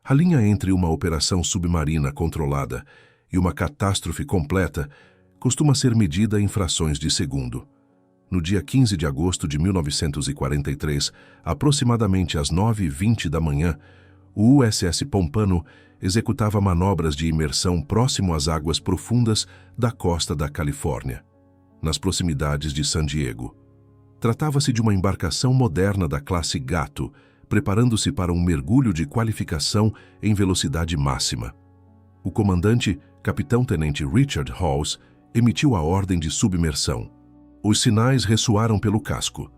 A linha entre uma operação submarina controlada e uma catástrofe completa costuma ser medida em frações de segundo. No dia 15 de agosto de 1943, aproximadamente às 9h20 da manhã, o USS Pompano executava manobras de imersão próximo às águas profundas da costa da Califórnia, nas proximidades de San Diego. Tratava-se de uma embarcação moderna da classe Gato, preparando-se para um mergulho de qualificação em velocidade máxima. O comandante, capitão-tenente Richard Hawes, emitiu a ordem de submersão. Os sinais ressoaram pelo casco.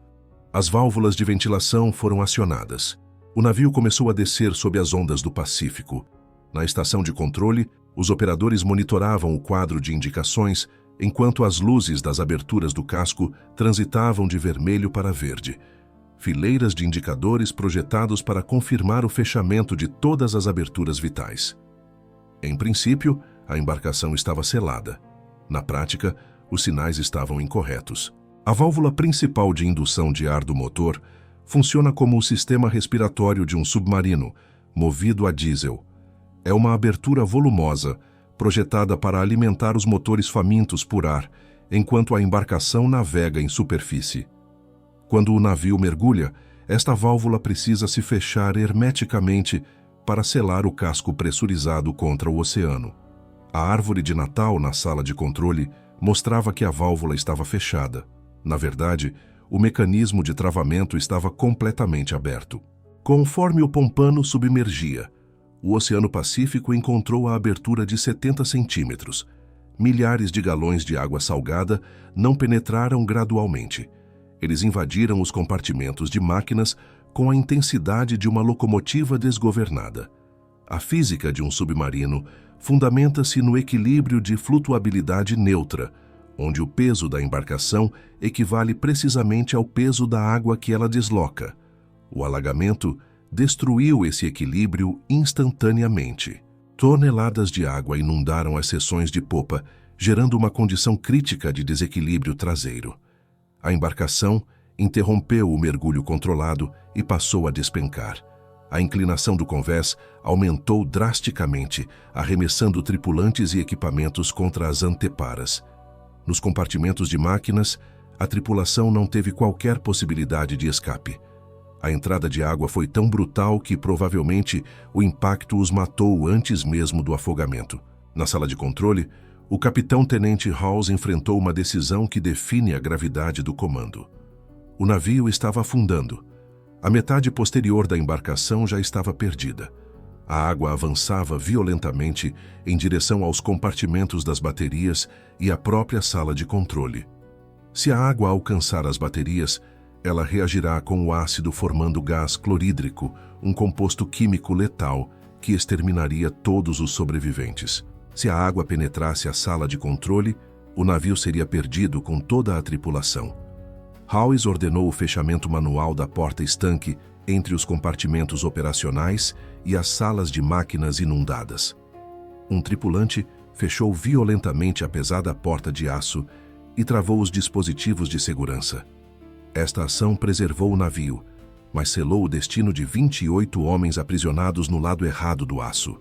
As válvulas de ventilação foram acionadas. O navio começou a descer sob as ondas do Pacífico. Na estação de controle, os operadores monitoravam o quadro de indicações enquanto as luzes das aberturas do casco transitavam de vermelho para verde. Fileiras de indicadores projetados para confirmar o fechamento de todas as aberturas vitais. Em princípio, a embarcação estava selada. Na prática, os sinais estavam incorretos. A válvula principal de indução de ar do motor funciona como o sistema respiratório de um submarino, movido a diesel. É uma abertura volumosa, projetada para alimentar os motores famintos por ar, enquanto a embarcação navega em superfície. Quando o navio mergulha, esta válvula precisa se fechar hermeticamente para selar o casco pressurizado contra o oceano. A árvore de Natal na sala de controle mostrava que a válvula estava fechada. Na verdade, o mecanismo de travamento estava completamente aberto. Conforme o Pompano submergia, o Oceano Pacífico encontrou a abertura de 70 centímetros. Milhares de galões de água salgada não penetraram gradualmente. Eles invadiram os compartimentos de máquinas com a intensidade de uma locomotiva desgovernada. A física de um submarino fundamenta-se no equilíbrio de flutuabilidade neutra, onde o peso da embarcação equivale precisamente ao peso da água que ela desloca. O alagamento destruiu esse equilíbrio instantaneamente. Toneladas de água inundaram as seções de popa, gerando uma condição crítica de desequilíbrio traseiro. A embarcação interrompeu o mergulho controlado e passou a despencar. A inclinação do convés aumentou drasticamente, arremessando tripulantes e equipamentos contra as anteparas. Nos compartimentos de máquinas, a tripulação não teve qualquer possibilidade de escape. A entrada de água foi tão brutal que provavelmente o impacto os matou antes mesmo do afogamento. Na sala de controle, o capitão-tenente Hawes enfrentou uma decisão que define a gravidade do comando. O navio estava afundando. A metade posterior da embarcação já estava perdida. A água avançava violentamente em direção aos compartimentos das baterias e à própria sala de controle. Se a água alcançar as baterias, ela reagirá com o ácido formando gás clorídrico, um composto químico letal que exterminaria todos os sobreviventes. Se a água penetrasse a sala de controle, o navio seria perdido com toda a tripulação. Hawes ordenou o fechamento manual da porta-estanque entre os compartimentos operacionais e as salas de máquinas inundadas. Um tripulante fechou violentamente a pesada porta de aço e travou os dispositivos de segurança. Esta ação preservou o navio, mas selou o destino de 28 homens aprisionados no lado errado do aço.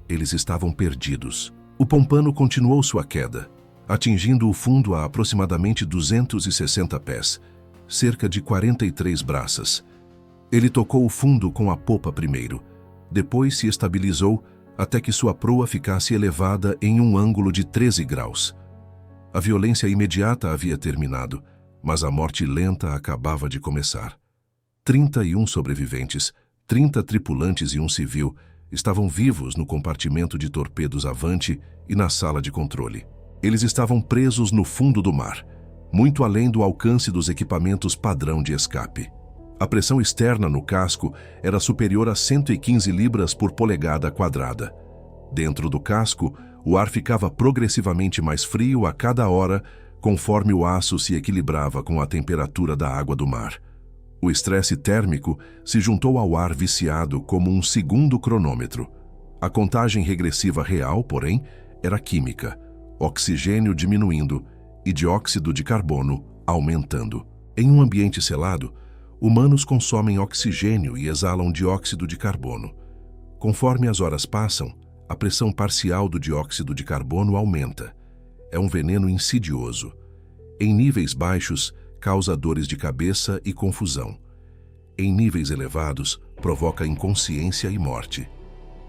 Eles estavam perdidos. O Pompano continuou sua queda, atingindo o fundo a aproximadamente 260 pés, cerca de 43 braças. Ele tocou o fundo com a popa primeiro, depois se estabilizou até que sua proa ficasse elevada em um ângulo de 13 graus. A violência imediata havia terminado, mas a morte lenta acabava de começar. 31 sobreviventes, 30 tripulantes e um civil, estavam vivos no compartimento de torpedos Avante e na sala de controle. Eles estavam presos no fundo do mar, muito além do alcance dos equipamentos padrão de escape. A pressão externa no casco era superior a 115 libras por polegada quadrada. Dentro do casco, o ar ficava progressivamente mais frio a cada hora, conforme o aço se equilibrava com a temperatura da água do mar. O estresse térmico se juntou ao ar viciado como um segundo cronômetro. A contagem regressiva real, porém, era química, oxigênio diminuindo e dióxido de carbono aumentando. Em um ambiente selado, humanos consomem oxigênio e exalam dióxido de carbono. Conforme as horas passam, a pressão parcial do dióxido de carbono aumenta. É um veneno insidioso. Em níveis baixos, causa dores de cabeça e confusão. Em níveis elevados, provoca inconsciência e morte.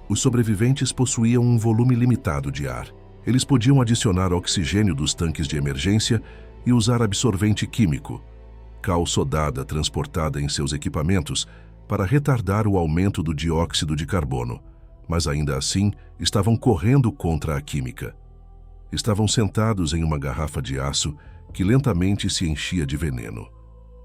Os sobreviventes possuíam um volume limitado de ar. Eles podiam adicionar oxigênio dos tanques de emergência e usar absorvente químico, cal sodada transportada em seus equipamentos, para retardar o aumento do dióxido de carbono, mas ainda assim estavam correndo contra a química. Estavam sentados em uma garrafa de aço que lentamente se enchia de veneno.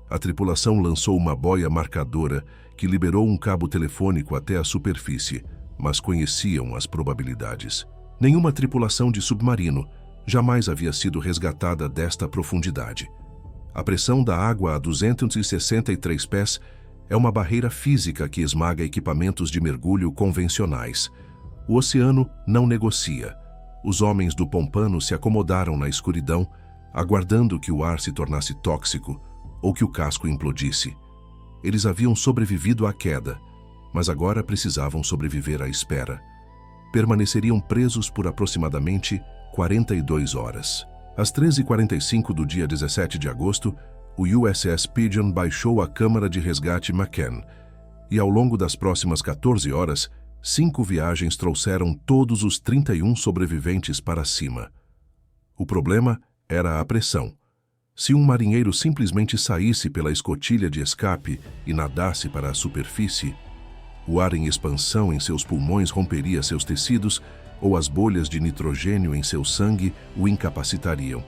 A tripulação lançou uma boia marcadora que liberou um cabo telefônico até a superfície, mas conheciam as probabilidades. Nenhuma tripulação de submarino jamais havia sido resgatada desta profundidade. A pressão da água a 263 pés é uma barreira física que esmaga equipamentos de mergulho convencionais. O oceano não negocia. Os homens do Pompano se acomodaram na escuridão, aguardando que o ar se tornasse tóxico ou que o casco implodisse. Eles haviam sobrevivido à queda, mas agora precisavam sobreviver à espera. Permaneceriam presos por aproximadamente 42 horas. Às 13h45 do dia 17 de agosto, o USS Pigeon baixou a câmara de resgate McCann, e ao longo das próximas 14 horas, 5 viagens trouxeram todos os 31 sobreviventes para cima. O problema era a pressão. Se um marinheiro simplesmente saísse pela escotilha de escape e nadasse para a superfície, o ar em expansão em seus pulmões romperia seus tecidos ou as bolhas de nitrogênio em seu sangue o incapacitariam.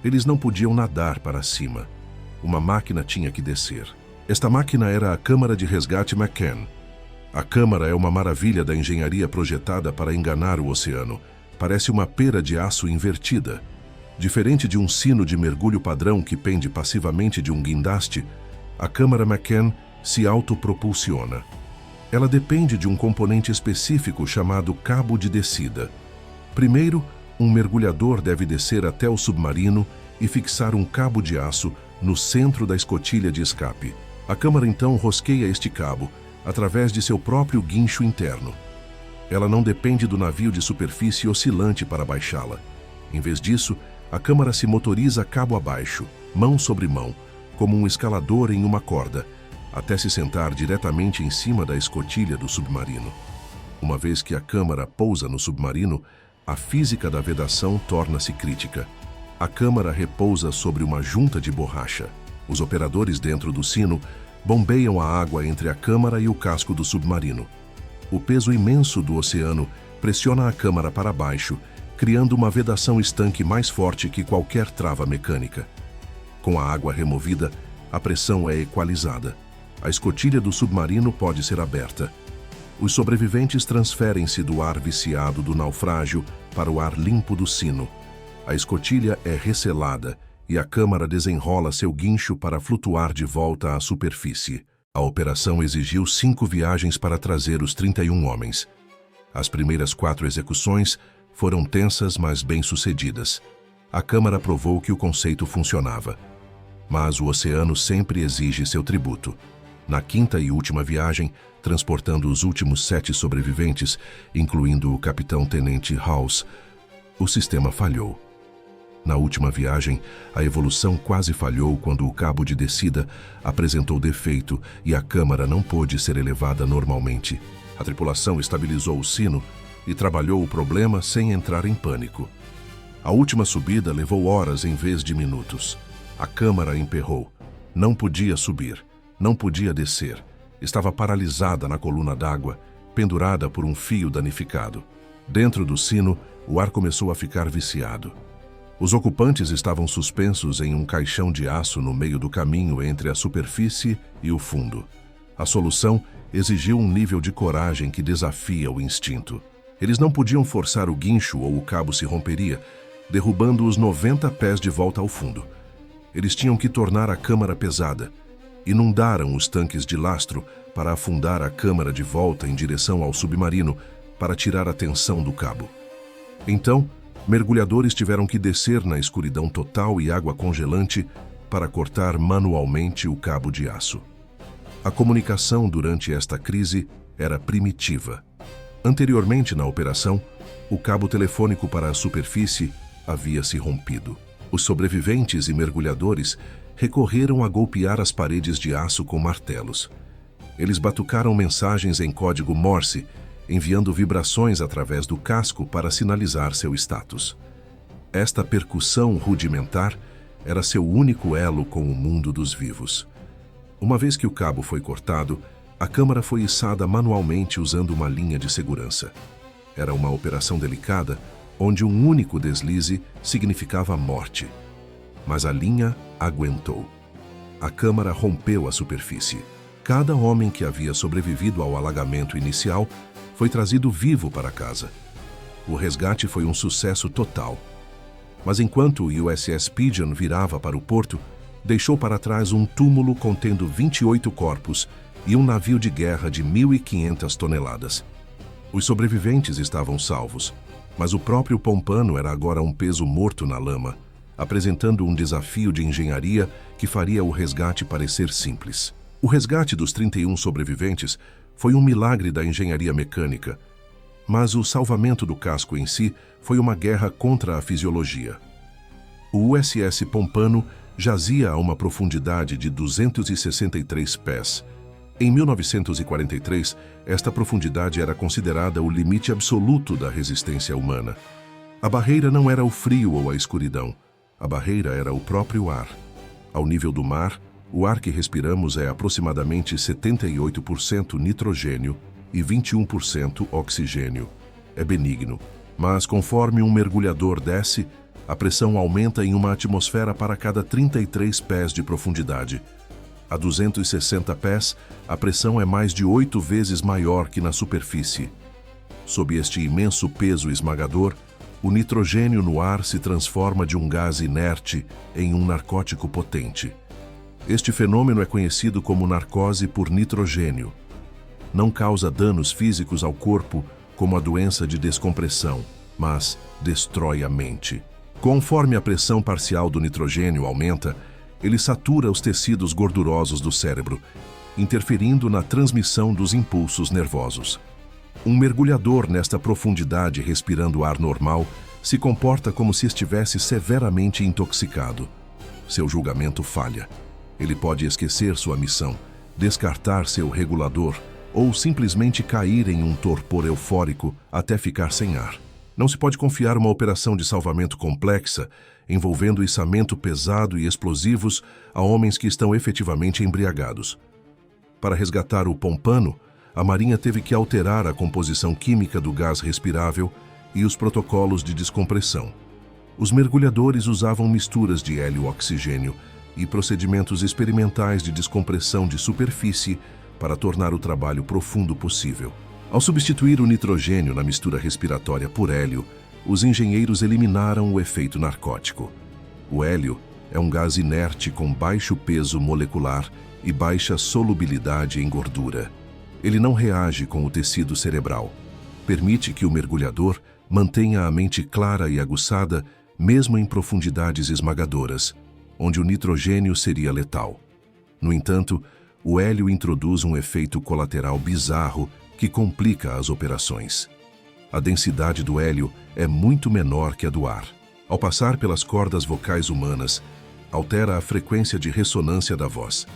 Eles não podiam nadar para cima. Uma máquina tinha que descer. Esta máquina era a Câmara de Resgate McCann. A câmara é uma maravilha da engenharia projetada para enganar o oceano. Parece uma pera de aço invertida. Diferente de um sino de mergulho padrão que pende passivamente de um guindaste, a Câmara McCann se autopropulsiona. Ela depende de um componente específico chamado cabo de descida. Primeiro, um mergulhador deve descer até o submarino e fixar um cabo de aço no centro da escotilha de escape. A câmara então rosqueia este cabo através de seu próprio guincho interno. Ela não depende do navio de superfície oscilante para baixá-la. Em vez disso, a câmara se motoriza cabo abaixo, mão sobre mão, como um escalador em uma corda, até se sentar diretamente em cima da escotilha do submarino. Uma vez que a câmara pousa no submarino, a física da vedação torna-se crítica. A câmara repousa sobre uma junta de borracha. Os operadores dentro do sino bombeiam a água entre a câmara e o casco do submarino. O peso imenso do oceano pressiona a câmara para baixo, criando uma vedação estanque mais forte que qualquer trava mecânica. Com a água removida, a pressão é equalizada. A escotilha do submarino pode ser aberta. Os sobreviventes transferem-se do ar viciado do naufrágio para o ar limpo do sino. A escotilha é recelada e a câmara desenrola seu guincho para flutuar de volta à superfície. A operação exigiu 5 viagens para trazer os 31 homens. As primeiras 4 execuções foram tensas, mas bem-sucedidas. A câmara provou que o conceito funcionava. Mas o oceano sempre exige seu tributo. Na 5ª e última viagem, transportando os últimos 7 sobreviventes, incluindo o capitão-tenente House, o sistema falhou. Na última viagem, a evolução quase falhou quando o cabo de descida apresentou defeito e a câmara não pôde ser elevada normalmente. A tripulação estabilizou o sino e trabalhou o problema sem entrar em pânico. A última subida levou horas em vez de minutos. A câmara emperrou. Não podia subir. Não podia descer. Estava paralisada na coluna d'água, pendurada por um fio danificado. Dentro do sino, o ar começou a ficar viciado. Os ocupantes estavam suspensos em um caixão de aço no meio do caminho entre a superfície e o fundo. A solução exigiu um nível de coragem que desafia o instinto. Eles não podiam forçar o guincho ou o cabo se romperia, derrubando os 90 pés de volta ao fundo. Eles tinham que tornar a câmara pesada. Inundaram os tanques de lastro para afundar a câmara de volta em direção ao submarino para tirar a tensão do cabo. Então, mergulhadores tiveram que descer na escuridão total e água congelante para cortar manualmente o cabo de aço. A comunicação durante esta crise era primitiva. Anteriormente na operação, o cabo telefônico para a superfície havia se rompido. Os sobreviventes e mergulhadores recorreram a golpear as paredes de aço com martelos. Eles batucaram mensagens em código Morse, enviando vibrações através do casco para sinalizar seu status. Esta percussão rudimentar era seu único elo com o mundo dos vivos. Uma vez que o cabo foi cortado, a câmara foi içada manualmente usando uma linha de segurança. Era uma operação delicada, onde um único deslize significava morte. Mas a linha aguentou. A câmara rompeu a superfície. Cada homem que havia sobrevivido ao alagamento inicial foi trazido vivo para casa. O resgate foi um sucesso total. Mas enquanto o USS Pigeon virava para o porto, deixou para trás um túmulo contendo 28 corpos e um navio de guerra de 1.500 toneladas. Os sobreviventes estavam salvos, mas o próprio Pompano era agora um peso morto na lama, apresentando um desafio de engenharia que faria o resgate parecer simples. O resgate dos 31 sobreviventes foi um milagre da engenharia mecânica, mas o salvamento do casco em si foi uma guerra contra a fisiologia. O USS Pompano jazia a uma profundidade de 263 pés. Em 1943, esta profundidade era considerada o limite absoluto da resistência humana. A barreira não era o frio ou a escuridão. A barreira era o próprio ar. Ao nível do mar, o ar que respiramos é aproximadamente 78% nitrogênio e 21% oxigênio. É benigno, mas conforme um mergulhador desce, a pressão aumenta em uma atmosfera para cada 33 pés de profundidade. A 260 pés, a pressão é mais de 8 vezes maior que na superfície. Sob este imenso peso esmagador, o nitrogênio no ar se transforma de um gás inerte em um narcótico potente. Este fenômeno é conhecido como narcose por nitrogênio. Não causa danos físicos ao corpo, como a doença de descompressão, mas destrói a mente. Conforme a pressão parcial do nitrogênio aumenta, ele satura os tecidos gordurosos do cérebro, interferindo na transmissão dos impulsos nervosos. Um mergulhador nesta profundidade respirando ar normal se comporta como se estivesse severamente intoxicado. Seu julgamento falha. Ele pode esquecer sua missão, descartar seu regulador ou simplesmente cair em um torpor eufórico até ficar sem ar. Não se pode confiar uma operação de salvamento complexa, envolvendo içamento pesado e explosivos a homens que estão efetivamente embriagados. Para resgatar o Pompano, a Marinha teve que alterar a composição química do gás respirável e os protocolos de descompressão. Os mergulhadores usavam misturas de hélio-oxigênio e procedimentos experimentais de descompressão de superfície para tornar o trabalho profundo possível. Ao substituir o nitrogênio na mistura respiratória por hélio, os engenheiros eliminaram o efeito narcótico. O hélio é um gás inerte com baixo peso molecular e baixa solubilidade em gordura. Ele não reage com o tecido cerebral. Permite que o mergulhador mantenha a mente clara e aguçada, mesmo em profundidades esmagadoras, onde o nitrogênio seria letal. No entanto, o hélio introduz um efeito colateral bizarro que complica as operações. A densidade do hélio é muito menor que a do ar. Ao passar pelas cordas vocais humanas, altera a frequência de ressonância da voz.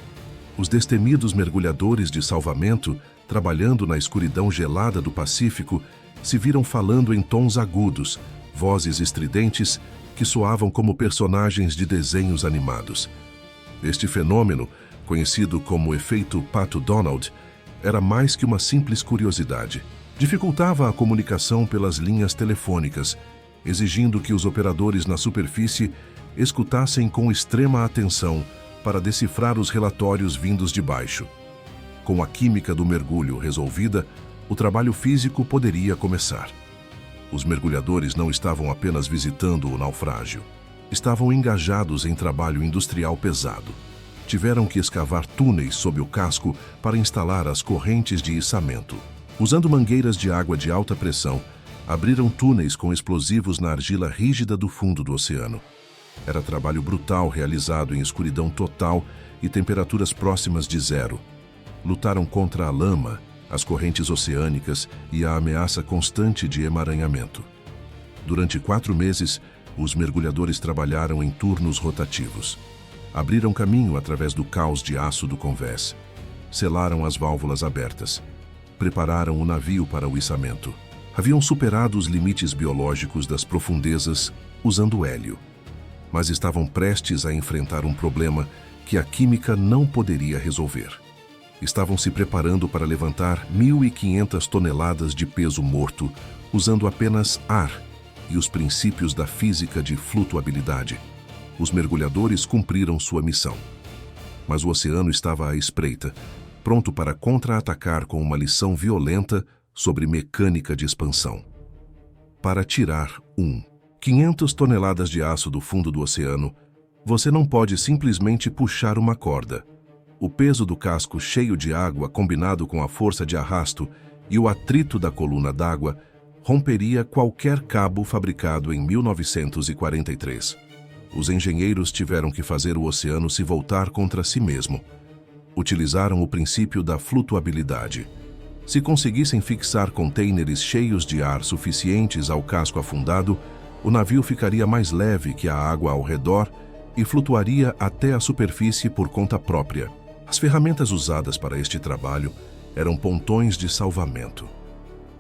Os destemidos mergulhadores de salvamento, trabalhando na escuridão gelada do Pacífico, se viram falando em tons agudos, vozes estridentes que soavam como personagens de desenhos animados. Este fenômeno, conhecido como efeito Pato Donald, era mais que uma simples curiosidade. Dificultava a comunicação pelas linhas telefônicas, exigindo que os operadores na superfície escutassem com extrema atenção para decifrar os relatórios vindos de baixo. Com a química do mergulho resolvida, o trabalho físico poderia começar. Os mergulhadores não estavam apenas visitando o naufrágio. Estavam engajados em trabalho industrial pesado. Tiveram que escavar túneis sob o casco para instalar as correntes de içamento. Usando mangueiras de água de alta pressão, abriram túneis com explosivos na argila rígida do fundo do oceano. Era trabalho brutal realizado em escuridão total e temperaturas próximas de zero. Lutaram contra a lama, as correntes oceânicas e a ameaça constante de emaranhamento. Durante 4 meses, os mergulhadores trabalharam em turnos rotativos. Abriram caminho através do caos de aço do convés. Selaram as válvulas abertas. Prepararam o navio para o içamento. Haviam superado os limites biológicos das profundezas usando hélio, mas estavam prestes a enfrentar um problema que a química não poderia resolver. Estavam se preparando para levantar 1.500 toneladas de peso morto usando apenas ar e os princípios da física de flutuabilidade. Os mergulhadores cumpriram sua missão. Mas o oceano estava à espreita, pronto para contra-atacar com uma lição violenta sobre mecânica de expansão. Para tirar 500 toneladas de aço do fundo do oceano, você não pode simplesmente puxar uma corda. O peso do casco cheio de água, combinado com a força de arrasto e o atrito da coluna d'água, romperia qualquer cabo fabricado em 1943. Os engenheiros tiveram que fazer o oceano se voltar contra si mesmo. Utilizaram o princípio da flutuabilidade. Se conseguissem fixar contêineres cheios de ar suficientes ao casco afundado, o navio ficaria mais leve que a água ao redor e flutuaria até a superfície por conta própria. As ferramentas usadas para este trabalho eram pontões de salvamento.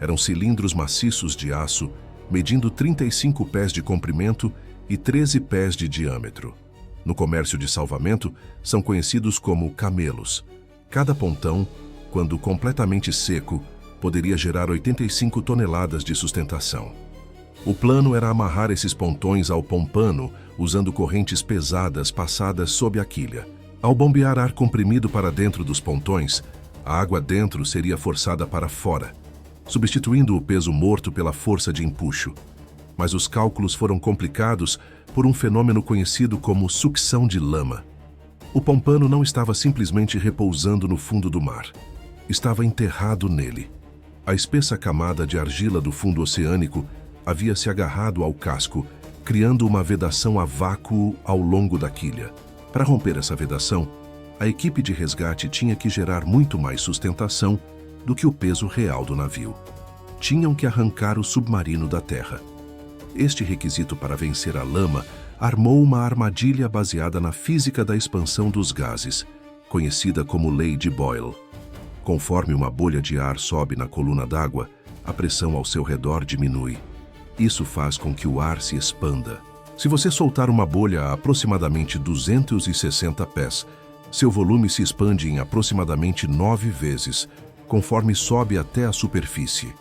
Eram cilindros maciços de aço, medindo 35 pés de comprimento e 13 pés de diâmetro. No comércio de salvamento, são conhecidos como camelos. Cada pontão, quando completamente seco, poderia gerar 85 toneladas de sustentação. O plano era amarrar esses pontões ao pompano usando correntes pesadas passadas sob a quilha. Ao bombear ar comprimido para dentro dos pontões, a água dentro seria forçada para fora, substituindo o peso morto pela força de empuxo. Mas os cálculos foram complicados por um fenômeno conhecido como sucção de lama. O pompano não estava simplesmente repousando no fundo do mar. Estava enterrado nele. A espessa camada de argila do fundo oceânico havia se agarrado ao casco, criando uma vedação a vácuo ao longo da quilha. Para romper essa vedação, a equipe de resgate tinha que gerar muito mais sustentação do que o peso real do navio. Tinham que arrancar o submarino da terra. Este requisito para vencer a lama armou uma armadilha baseada na física da expansão dos gases, conhecida como Lei de Boyle. Conforme uma bolha de ar sobe na coluna d'água, a pressão ao seu redor diminui. Isso faz com que o ar se expanda. Se você soltar uma bolha a aproximadamente 260 pés, seu volume se expande em aproximadamente 9 vezes, conforme sobe até a superfície.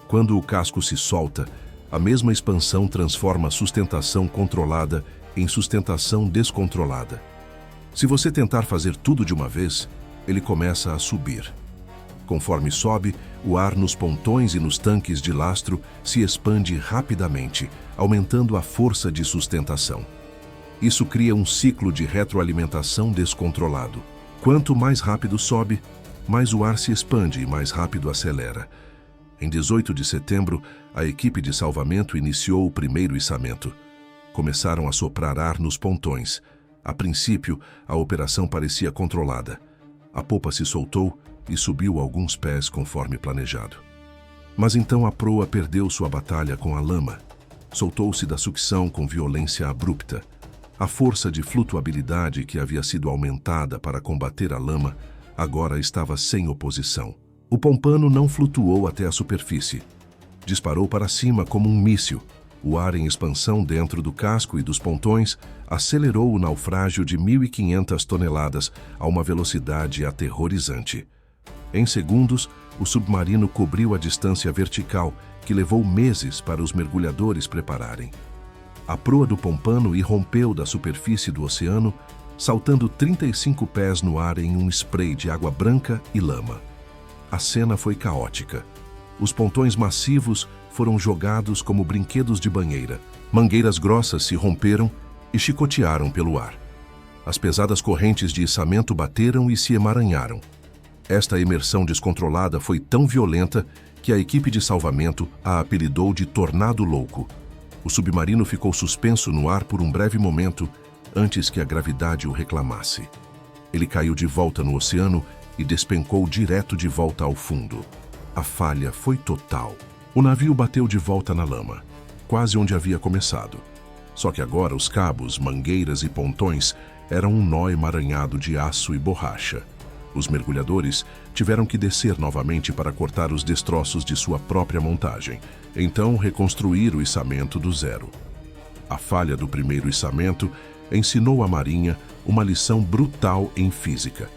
Quando o casco se solta, a mesma expansão transforma a sustentação controlada em sustentação descontrolada. Se você tentar fazer tudo de uma vez, ele começa a subir. Conforme sobe, o ar nos pontões e nos tanques de lastro se expande rapidamente, aumentando a força de sustentação. Isso cria um ciclo de retroalimentação descontrolado. Quanto mais rápido sobe, mais o ar se expande e mais rápido acelera. Em 18 de setembro, a equipe de salvamento iniciou o primeiro içamento. Começaram a soprar ar nos pontões. A princípio, a operação parecia controlada. A popa se soltou e subiu alguns pés conforme planejado. Mas então a proa perdeu sua batalha com a lama. Soltou-se da sucção com violência abrupta. A força de flutuabilidade que havia sido aumentada para combater a lama agora estava sem oposição. O pompano não flutuou até a superfície. Disparou para cima como um míssil. O ar em expansão dentro do casco e dos pontões acelerou o naufrágio de 1.500 toneladas a uma velocidade aterrorizante. Em segundos, o submarino cobriu a distância vertical que levou meses para os mergulhadores prepararem. A proa do pompano irrompeu da superfície do oceano, saltando 35 pés no ar em um spray de água branca e lama. A cena foi caótica. Os pontões massivos foram jogados como brinquedos de banheira. Mangueiras grossas se romperam e chicotearam pelo ar. As pesadas correntes de içamento bateram e se emaranharam. Esta imersão descontrolada foi tão violenta que a equipe de salvamento a apelidou de Tornado Louco. O submarino ficou suspenso no ar por um breve momento antes que a gravidade o reclamasse. Ele caiu de volta no oceano e despencou direto de volta ao fundo. A falha foi total. O navio bateu de volta na lama, quase onde havia começado. Só que agora os cabos, mangueiras e pontões eram um nó emaranhado de aço e borracha. Os mergulhadores tiveram que descer novamente para cortar os destroços de sua própria montagem, então reconstruir o içamento do zero. A falha do primeiro içamento ensinou à Marinha uma lição brutal em física.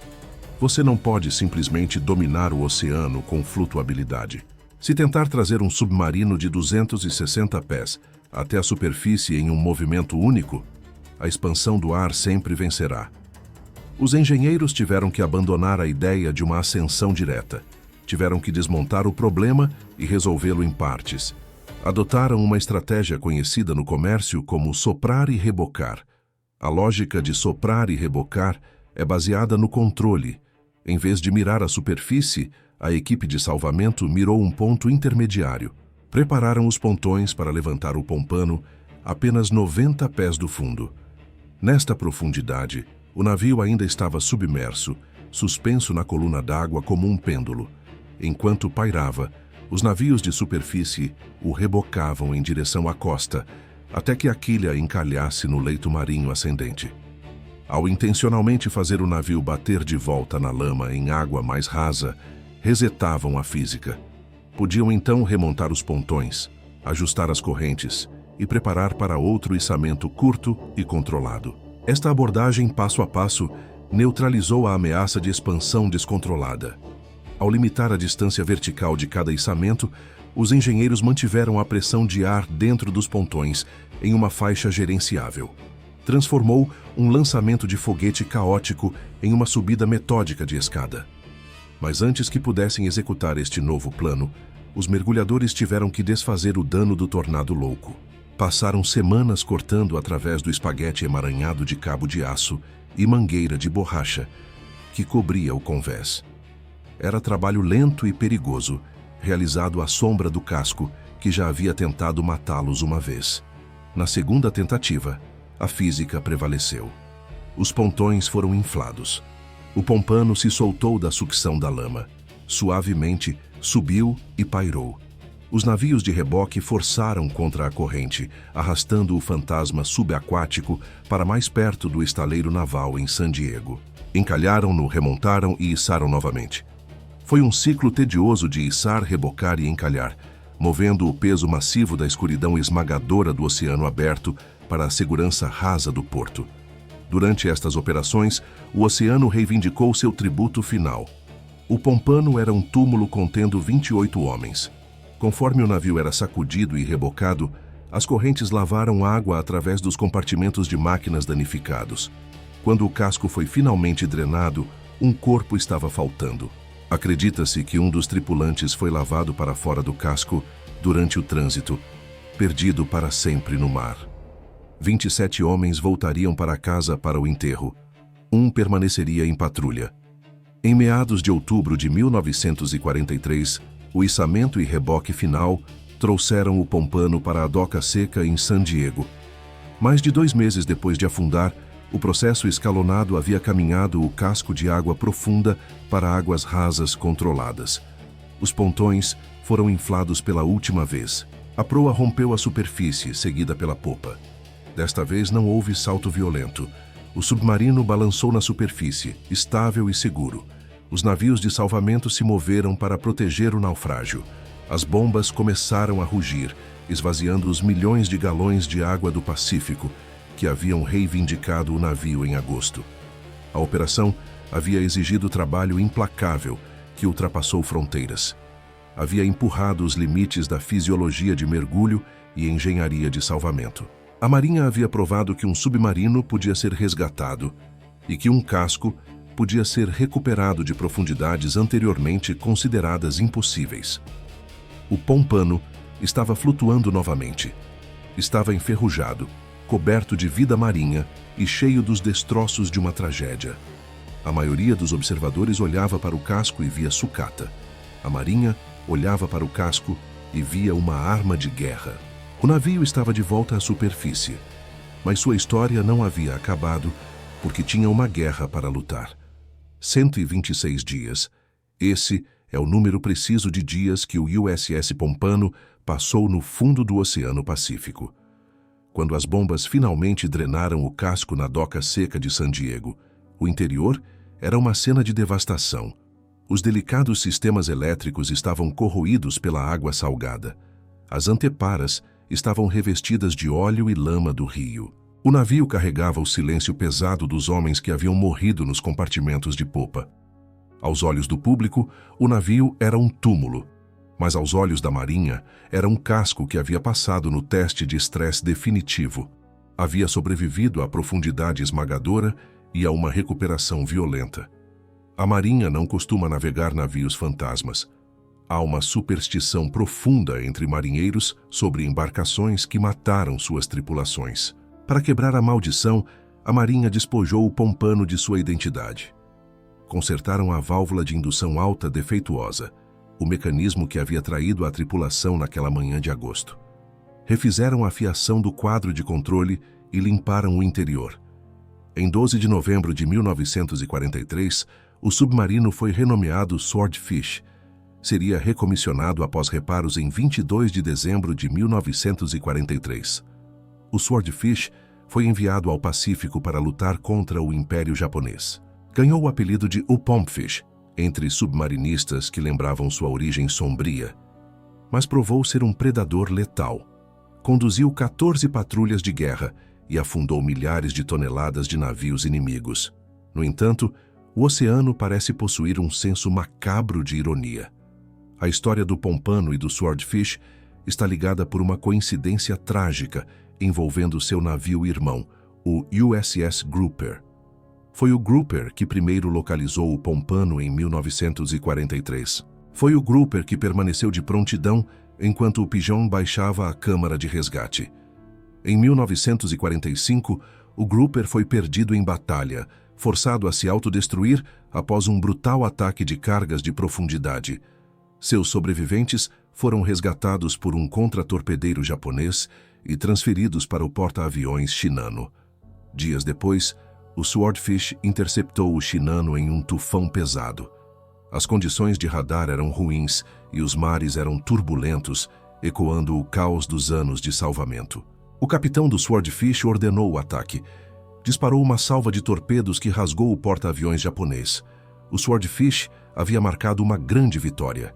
Você não pode simplesmente dominar o oceano com flutuabilidade. Se tentar trazer um submarino de 260 pés até a superfície em um movimento único, a expansão do ar sempre vencerá. Os engenheiros tiveram que abandonar a ideia de uma ascensão direta. Tiveram que desmontar o problema e resolvê-lo em partes. Adotaram uma estratégia conhecida no comércio como soprar e rebocar. A lógica de soprar e rebocar é baseada no controle. Em vez de mirar a superfície, a equipe de salvamento mirou um ponto intermediário. Prepararam os pontões para levantar o pompano apenas 90 pés do fundo. Nesta profundidade, o navio ainda estava submerso, suspenso na coluna d'água como um pêndulo. Enquanto pairava, os navios de superfície o rebocavam em direção à costa, até que a quilha encalhasse no leito marinho ascendente. Ao intencionalmente fazer o navio bater de volta na lama em água mais rasa, resetavam a física. Podiam então remontar os pontões, ajustar as correntes e preparar para outro içamento curto e controlado. Esta abordagem passo a passo neutralizou a ameaça de expansão descontrolada. Ao limitar a distância vertical de cada içamento, os engenheiros mantiveram a pressão de ar dentro dos pontões em uma faixa gerenciável. Transformou um lançamento de foguete caótico em uma subida metódica de escada. Mas antes que pudessem executar este novo plano, os mergulhadores tiveram que desfazer o dano do tornado louco. Passaram semanas cortando através do espaguete emaranhado de cabo de aço e mangueira de borracha que cobria o convés. Era trabalho lento e perigoso, realizado à sombra do casco que já havia tentado matá-los uma vez. Na segunda tentativa, a física prevaleceu. Os pontões foram inflados. O pompano se soltou da sucção da lama. Suavemente, subiu e pairou. Os navios de reboque forçaram contra a corrente, arrastando o fantasma subaquático para mais perto do estaleiro naval em San Diego. Encalharam-no, remontaram e içaram novamente. Foi um ciclo tedioso de içar, rebocar e encalhar, movendo o peso massivo da escuridão esmagadora do oceano aberto para a segurança rasa do porto. Durante estas operações, o oceano reivindicou seu tributo final. O pompano era um túmulo contendo 28 homens. Conforme o navio era sacudido e rebocado, as correntes lavaram água através dos compartimentos de máquinas danificados. Quando o casco foi finalmente drenado, um corpo estava faltando. Acredita-se que um dos tripulantes foi lavado para fora do casco durante o trânsito, perdido para sempre no mar. 27 homens voltariam para casa para o enterro. Um permaneceria em patrulha. Em meados de outubro de 1943, o içamento e reboque final trouxeram o pompano para a doca seca em San Diego. Mais de 2 meses depois de afundar, o processo escalonado havia caminhado o casco de água profunda para águas rasas controladas. Os pontões foram inflados pela última vez. A proa rompeu a superfície, seguida pela popa. Desta vez não houve salto violento. O submarino balançou na superfície, estável e seguro. Os navios de salvamento se moveram para proteger o naufrágio. As bombas começaram a rugir, esvaziando os milhões de galões de água do Pacífico que haviam reivindicado o navio em agosto. A operação havia exigido trabalho implacável que ultrapassou fronteiras. Havia empurrado os limites da fisiologia de mergulho e engenharia de salvamento. A Marinha havia provado que um submarino podia ser resgatado e que um casco podia ser recuperado de profundidades anteriormente consideradas impossíveis. O pompano estava flutuando novamente. Estava enferrujado, coberto de vida marinha e cheio dos destroços de uma tragédia. A maioria dos observadores olhava para o casco e via sucata. A Marinha olhava para o casco e via uma arma de guerra. O navio estava de volta à superfície, mas sua história não havia acabado porque tinha uma guerra para lutar. 126 dias. Esse é o número preciso de dias que o USS Pompano passou no fundo do Oceano Pacífico. Quando as bombas finalmente drenaram o casco na doca seca de San Diego, o interior era uma cena de devastação. Os delicados sistemas elétricos estavam corroídos pela água salgada. As anteparas estavam revestidas de óleo e lama do rio. O navio carregava o silêncio pesado dos homens que haviam morrido nos compartimentos de popa. Aos olhos do público, o navio era um túmulo, mas aos olhos da Marinha, era um casco que havia passado no teste de estresse definitivo. Havia sobrevivido à profundidade esmagadora e a uma recuperação violenta. A Marinha não costuma navegar navios fantasmas. Há uma superstição profunda entre marinheiros sobre embarcações que mataram suas tripulações. Para quebrar a maldição, a Marinha despojou o Pompano de sua identidade. Consertaram a válvula de indução alta defeituosa, o mecanismo que havia traído a tripulação naquela manhã de agosto. Refizeram a fiação do quadro de controle e limparam o interior. Em 12 de novembro de 1943, o submarino foi renomeado Swordfish. Seria recomissionado após reparos em 22 de dezembro de 1943. O Swordfish foi enviado ao Pacífico para lutar contra o Império Japonês. Ganhou o apelido de o Pompfish, entre submarinistas que lembravam sua origem sombria, mas provou ser um predador letal. Conduziu 14 patrulhas de guerra e afundou milhares de toneladas de navios inimigos. No entanto, o oceano parece possuir um senso macabro de ironia. A história do Pompano e do Swordfish está ligada por uma coincidência trágica envolvendo seu navio irmão, o USS Grouper. Foi o Grouper que primeiro localizou o Pompano em 1943. Foi o Grouper que permaneceu de prontidão enquanto o Pigeon baixava a câmara de resgate. Em 1945, o Grouper foi perdido em batalha, forçado a se autodestruir após um brutal ataque de cargas de profundidade. Seus sobreviventes foram resgatados por um contratorpedeiro japonês e transferidos para o porta-aviões Shinano. Dias depois, o Swordfish interceptou o Shinano em um tufão pesado. As condições de radar eram ruins e os mares eram turbulentos, ecoando o caos dos anos de salvamento. O capitão do Swordfish ordenou o ataque. Disparou uma salva de torpedos que rasgou o porta-aviões japonês. O Swordfish havia marcado uma grande vitória,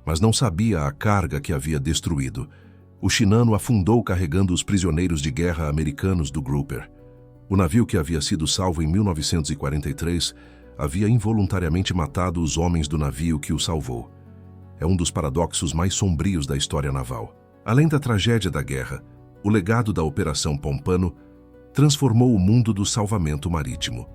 mas não sabia a carga que havia destruído. O Shinano afundou carregando os prisioneiros de guerra americanos do Grouper. O navio que havia sido salvo em 1943 havia involuntariamente matado os homens do navio que o salvou. É um dos paradoxos mais sombrios da história naval. Além da tragédia da guerra, o legado da Operação Pompano transformou o mundo do salvamento marítimo.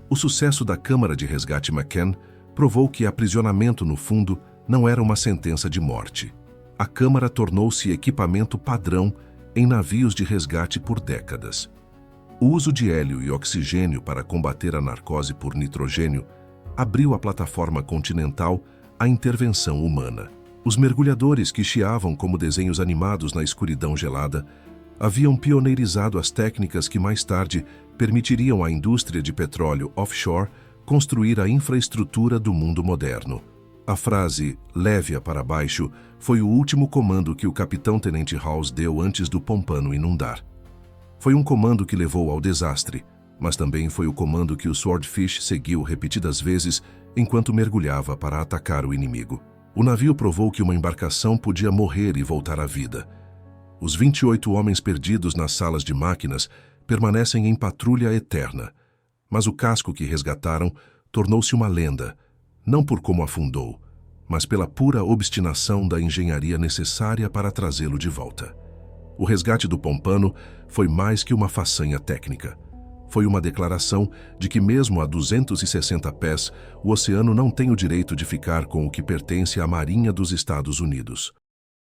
O sucesso da Câmara de Resgate McCann provou que aprisionamento no fundo não era uma sentença de morte. A Câmara tornou-se equipamento padrão em navios de resgate por décadas. O uso de hélio e oxigênio para combater a narcose por nitrogênio abriu a plataforma continental à intervenção humana. Os mergulhadores que chiavam como desenhos animados na escuridão gelada haviam pioneirizado as técnicas que mais tarde permitiriam à indústria de petróleo offshore construir a infraestrutura do mundo moderno. A frase "leve-a para baixo" foi o último comando que o capitão-tenente House deu antes do Pompano inundar. Foi um comando que levou ao desastre, mas também foi o comando que o Swordfish seguiu repetidas vezes enquanto mergulhava para atacar o inimigo. O navio provou que uma embarcação podia morrer e voltar à vida. Os 28 homens perdidos nas salas de máquinas permanecem em patrulha eterna, mas o casco que resgataram tornou-se uma lenda, não por como afundou, mas pela pura obstinação da engenharia necessária para trazê-lo de volta. O resgate do Pompano foi mais que uma façanha técnica. Foi uma declaração de que mesmo a 260 pés, o oceano não tem o direito de ficar com o que pertence à Marinha dos Estados Unidos.